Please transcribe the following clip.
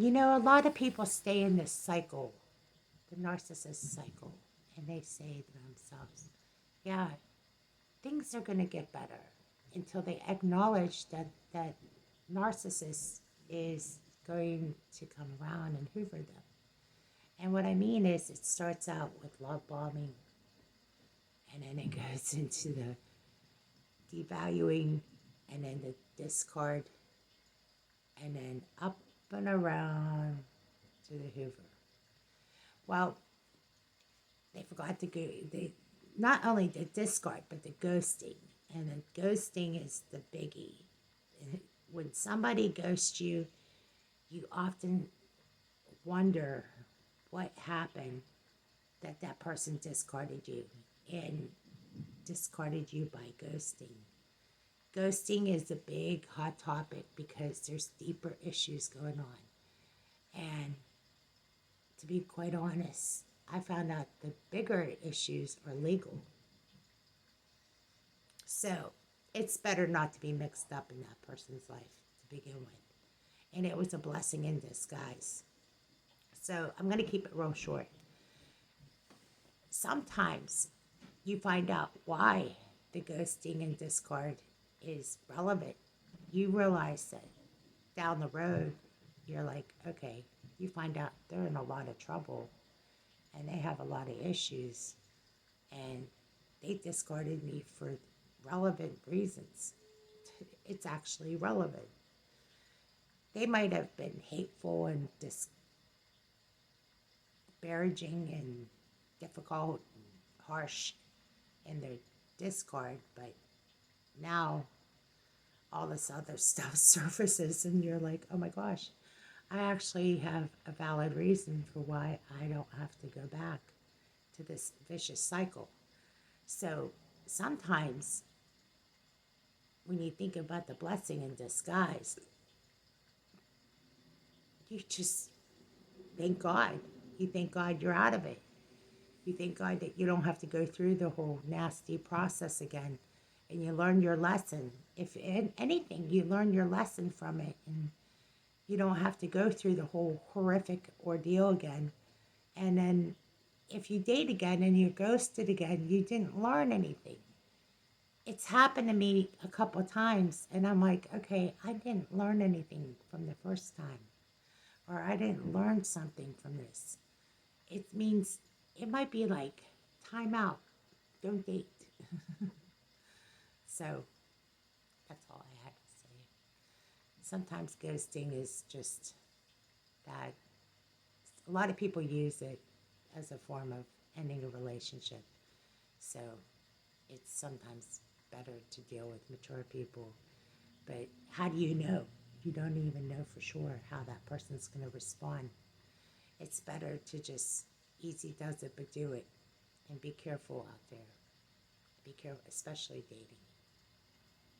A lot of people stay in this cycle, the narcissist cycle, and they say to themselves, yeah, things are going to get better until they acknowledge that narcissist is going to come around and hoover them. And what I mean is, it starts out with love bombing, and then it goes into the devaluing, and then the discard, and then up and around to the hoover. Well, they forgot to go. They not only the discard, but the ghosting, and the ghosting is the biggie. When somebody ghosts you, you often wonder what happened, that that person discarded you and discarded you by ghosting. Ghosting is a big hot topic because there's deeper issues going on. And to be quite honest, I found out the bigger issues are legal. So it's better not to be mixed up in that person's life to begin with. And it was a blessing in disguise. So I'm going to keep it real short. Sometimes you find out why the ghosting and discard is relevant. You realize that down the road, you're like, okay, you find out they're in a lot of trouble and they have a lot of issues, and they discarded me for relevant reasons. It's actually relevant. They might have been hateful and disparaging and difficult and harsh in their discard, but now all this other stuff surfaces, and you're like, oh my gosh, I actually have a valid reason for why I don't have to go back to this vicious cycle. So sometimes when you think about the blessing in disguise, you just thank God. You thank God you're out of it. You thank God that you don't have to go through the whole nasty process again. And you learn your lesson. If in anything, you learn your lesson from it. And you don't have to go through the whole horrific ordeal again. And then if you date again and you're ghosted again, you didn't learn anything. It's happened to me a couple of times. And I'm like, okay, I didn't learn anything from the first time. Or I didn't learn something from this. It means it might be like, time out, don't date. So that's all I had to say. Sometimes ghosting is just that. A lot of people use it as a form of ending a relationship. So it's sometimes better to deal with mature people. But how do you know? You don't even know for sure how that person's going to respond. It's better to just easy does it, but do it. And be careful out there. Be careful, especially dating.